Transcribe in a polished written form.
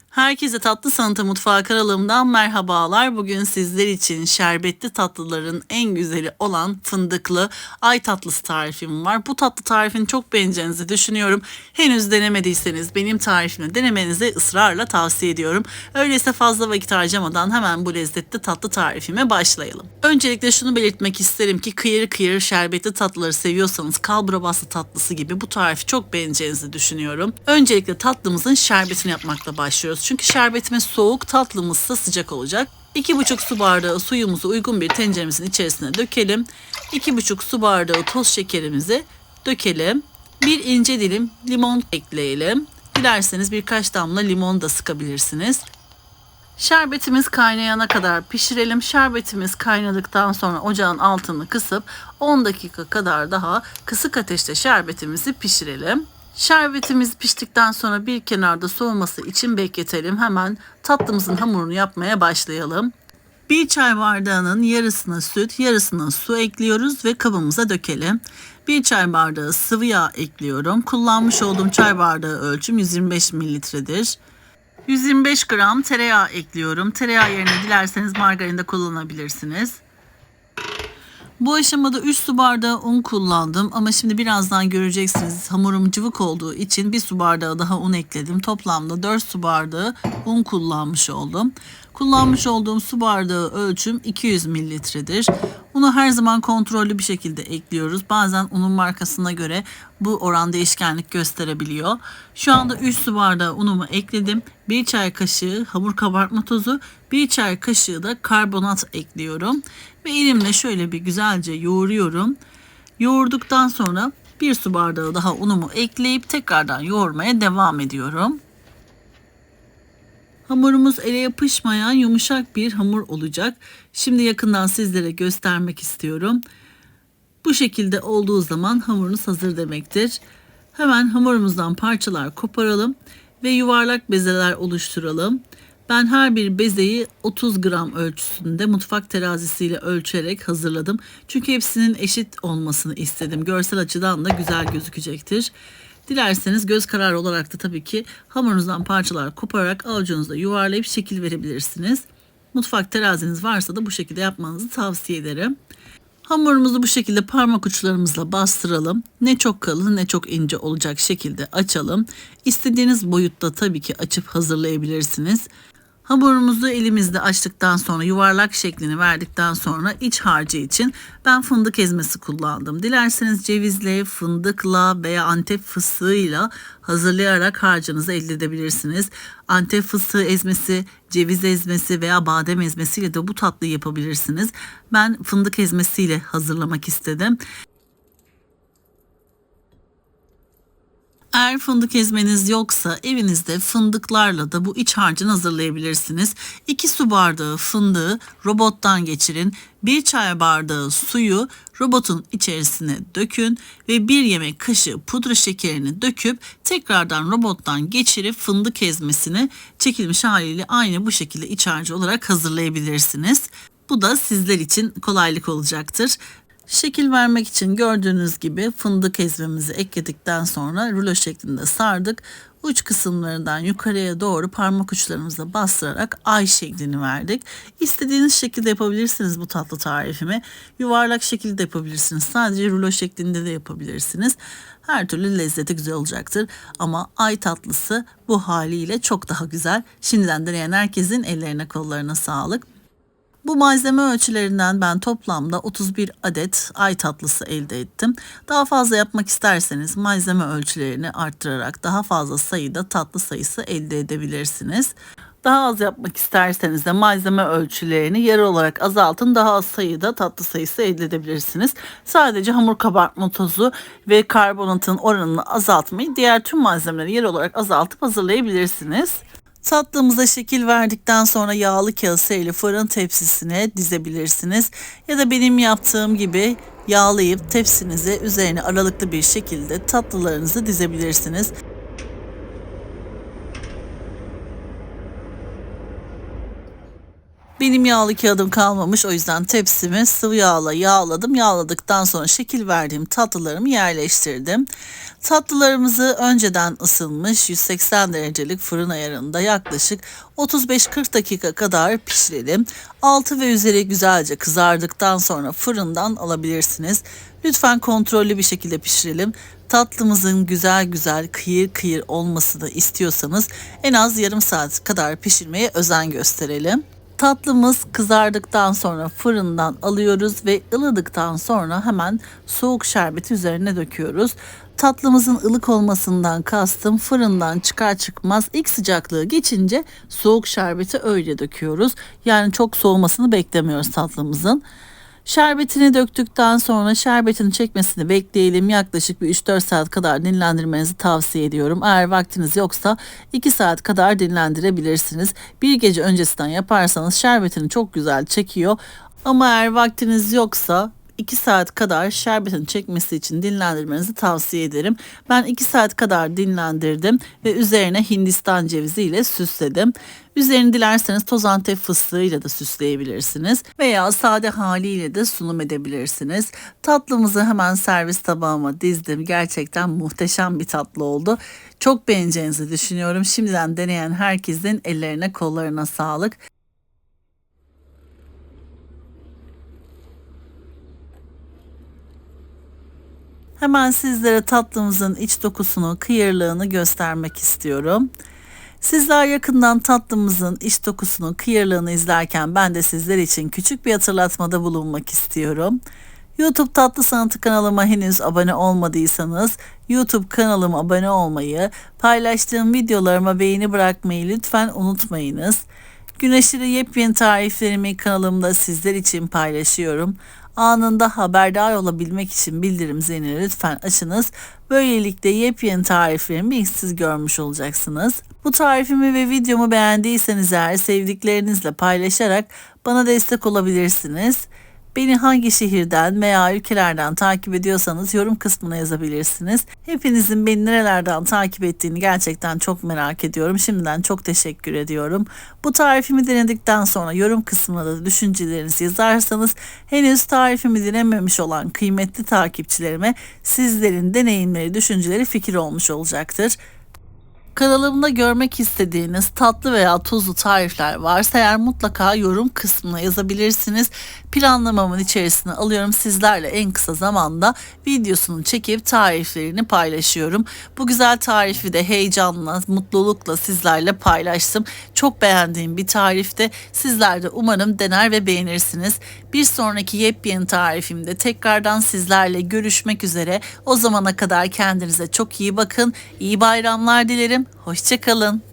Herkese Tatlı Sanatı Mutfağı kanalımdan merhabalar. Bugün sizler için şerbetli tatlıların en güzeli olan fındıklı ay tatlısı tarifim var. Bu tatlı tarifini çok beğeneceğinizi düşünüyorum. Henüz denemediyseniz benim tarifimi denemenizi ısrarla tavsiye ediyorum. Öyleyse fazla vakit harcamadan hemen bu lezzetli tatlı tarifime başlayalım. Öncelikle şunu belirtmek isterim ki kıyır kıyır şerbetli tatlıları seviyorsanız kalbura bastı tatlısı gibi bu tarifi çok beğeneceğinizi düşünüyorum. Öncelikle tatlımızın şerbetini yapmakla başlıyoruz. Çünkü şerbetimiz soğuk, tatlımız ise sıcak olacak. 2,5 su bardağı suyumuzu uygun bir tenceremizin içerisine dökelim. 2,5 su bardağı toz şekerimizi dökelim. Bir ince dilim limon ekleyelim. Dilerseniz birkaç damla limon da sıkabilirsiniz. Şerbetimiz kaynayana kadar pişirelim. Şerbetimiz kaynadıktan sonra ocağın altını kısıp 10 dakika kadar daha kısık ateşte şerbetimizi pişirelim. Şerbetimiz piştikten sonra bir kenarda soğuması için bekletelim. Hemen tatlımızın hamurunu yapmaya başlayalım. Bir çay bardağının yarısına süt, yarısına su ekliyoruz ve kabımıza dökelim. Bir çay bardağı sıvı yağ ekliyorum. Kullanmış olduğum çay bardağı ölçüm 125 mililitredir. 125 gram tereyağı ekliyorum. Tereyağı yerine dilerseniz margarin de kullanabilirsiniz. Bu aşamada 3 su bardağı un kullandım ama şimdi birazdan göreceksiniz hamurum cıvık olduğu için bir su bardağı daha un ekledim. Toplamda 4 su bardağı un kullanmış oldum. Kullanmış olduğum su bardağı ölçüm 200 mililitredir. Unu her zaman kontrollü bir şekilde ekliyoruz. Bazen unun markasına göre bu oran değişkenlik gösterebiliyor. Şu anda 3 su bardağı unumu ekledim. 1 çay kaşığı hamur kabartma tozu, 1 çay kaşığı da karbonat ekliyorum. Ve elimle şöyle bir güzelce yoğuruyorum. Yoğurduktan sonra 1 su bardağı daha unumu ekleyip tekrardan yoğurmaya devam ediyorum. Hamurumuz ele yapışmayan yumuşak bir hamur olacak. Şimdi yakından sizlere göstermek istiyorum. Bu şekilde olduğu zaman hamurunuz hazır demektir. Hemen hamurumuzdan parçalar koparalım ve yuvarlak bezeler oluşturalım. Ben her bir bezeyi 30 gram ölçüsünde mutfak terazisiyle ölçerek hazırladım. Çünkü hepsinin eşit olmasını istedim. Görsel açıdan da güzel gözükecektir. Dilerseniz göz kararı olarak da tabii ki hamurunuzdan parçalar kopararak avucunuzda yuvarlayıp şekil verebilirsiniz. Mutfak teraziniz varsa da bu şekilde yapmanızı tavsiye ederim. Hamurumuzu bu şekilde parmak uçlarımızla bastıralım. Ne çok kalın ne çok ince olacak şekilde açalım. İstediğiniz boyutta tabii ki açıp hazırlayabilirsiniz. Hamurumuzu elimizde açtıktan sonra yuvarlak şeklini verdikten sonra iç harcı için ben fındık ezmesi kullandım. Dilerseniz cevizle, fındıkla veya Antep fıstığıyla hazırlayarak harcınızı elde edebilirsiniz. Antep fıstığı ezmesi, ceviz ezmesi veya badem ezmesiyle de bu tatlıyı yapabilirsiniz. Ben fındık ezmesiyle hazırlamak istedim. Eğer fındık ezmeniz yoksa evinizde fındıklarla da bu iç harcını hazırlayabilirsiniz. 2 su bardağı fındığı robottan geçirin. 1 çay bardağı suyu robotun içerisine dökün ve 1 yemek kaşığı pudra şekerini döküp tekrardan robottan geçirip fındık ezmesini çekilmiş haliyle aynı bu şekilde iç harcı olarak hazırlayabilirsiniz. Bu da sizler için kolaylık olacaktır. Şekil vermek için gördüğünüz gibi fındık ezmemizi ekledikten sonra rulo şeklinde sardık. Uç kısımlarından yukarıya doğru parmak uçlarımızla bastırarak ay şeklini verdik. İstediğiniz şekilde yapabilirsiniz bu tatlı tarifimi. Yuvarlak şekilde yapabilirsiniz. Sadece rulo şeklinde de yapabilirsiniz. Her türlü lezzeti güzel olacaktır. Ama ay tatlısı bu haliyle çok daha güzel. Şimdiden deneyen herkesin ellerine kollarına sağlık. Bu malzeme ölçülerinden ben toplamda 31 adet ay tatlısı elde ettim. Daha fazla yapmak isterseniz malzeme ölçülerini arttırarak daha fazla sayıda tatlı sayısı elde edebilirsiniz. Daha az yapmak isterseniz de malzeme ölçülerini yarı olarak azaltın. Daha az sayıda tatlı sayısı elde edebilirsiniz. Sadece hamur kabartma tozu ve karbonatın oranını azaltmayı diğer tüm malzemeleri yarı olarak azaltıp hazırlayabilirsiniz. Tatlımıza şekil verdikten sonra yağlı kağıt ile fırın tepsisine dizebilirsiniz. Ya da benim yaptığım gibi yağlayıp tepsinize üzerine aralıklı bir şekilde tatlılarınızı dizebilirsiniz. Benim yağlı kağıdım kalmamış, o yüzden tepsimi sıvı yağla yağladım. Yağladıktan sonra şekil verdiğim tatlılarımı yerleştirdim. Tatlılarımızı önceden ısınmış 180 derecelik fırın ayarında yaklaşık 35-40 dakika kadar pişirelim. Altı ve üzeri güzelce kızardıktan sonra fırından alabilirsiniz. Lütfen kontrollü bir şekilde pişirelim. Tatlımızın güzel güzel kıyır kıyır olmasını istiyorsanız en az yarım saat kadar pişirmeye özen gösterelim. Tatlımız kızardıktan sonra fırından alıyoruz ve ılıdıktan sonra hemen soğuk şerbeti üzerine döküyoruz. Tatlımızın ılık olmasından kastım fırından çıkar çıkmaz ilk sıcaklığı geçince soğuk şerbeti öyle döküyoruz. Yani çok soğumasını beklemiyoruz tatlımızın. Şerbetini döktükten sonra şerbetini çekmesini bekleyelim. Yaklaşık bir 3-4 saat kadar dinlendirmenizi tavsiye ediyorum. Eğer vaktiniz yoksa 2 saat kadar dinlendirebilirsiniz. Bir gece öncesinden yaparsanız şerbetini çok güzel çekiyor. Ama eğer vaktiniz yoksa 2 saat kadar şerbetin çekmesi için dinlendirmenizi tavsiye ederim. Ben 2 saat kadar dinlendirdim ve üzerine Hindistan cevizi ile süsledim. Üzerini dilerseniz toz Antep fıstığıyla da süsleyebilirsiniz veya sade haliyle de sunum edebilirsiniz. Tatlımızı hemen servis tabağıma dizdim. Gerçekten muhteşem bir tatlı oldu. Çok beğeneceğinizi düşünüyorum. Şimdiden deneyen herkesin ellerine kollarına sağlık. Hemen sizlere tatlımızın iç dokusunu, kıyırlığını göstermek istiyorum. Sizler yakından tatlımızın iç dokusunu, kıyırlığını izlerken ben de sizler için küçük bir hatırlatmada bulunmak istiyorum. YouTube Tatlı Sanatı kanalıma henüz abone olmadıysanız YouTube kanalıma abone olmayı, paylaştığım videolarıma beğeni bırakmayı lütfen unutmayınız. Gün aşırı yepyeni tariflerimi kanalımda sizler için paylaşıyorum. Anında haberdar olabilmek için bildirim zilini lütfen açınız. Böylelikle yepyeni tariflerimi ilk siz görmüş olacaksınız. Bu tarifimi ve videomu beğendiyseniz eğer sevdiklerinizle paylaşarak bana destek olabilirsiniz. Beni hangi şehirden veya ülkelerden takip ediyorsanız yorum kısmına yazabilirsiniz. Hepinizin beni nerelerden takip ettiğini gerçekten çok merak ediyorum. Şimdiden çok teşekkür ediyorum. Bu tarifimi denedikten sonra yorum kısmına da düşüncelerinizi yazarsanız henüz tarifimi denememiş olan kıymetli takipçilerime sizlerin deneyimleri, düşünceleri fikir olmuş olacaktır. Kanalımda görmek istediğiniz tatlı veya tuzlu tarifler varsa eğer mutlaka yorum kısmına yazabilirsiniz. Planlamamın içerisine alıyorum. Sizlerle en kısa zamanda videosunu çekip tariflerini paylaşıyorum. Bu güzel tarifi de heyecanla, mutlulukla sizlerle paylaştım. Çok beğendiğim bir tarifte. Sizler de umarım dener ve beğenirsiniz. Bir sonraki yepyeni tarifimde tekrardan sizlerle görüşmek üzere. O zamana kadar kendinize çok iyi bakın. İyi bayramlar dilerim. Hoşça kalın.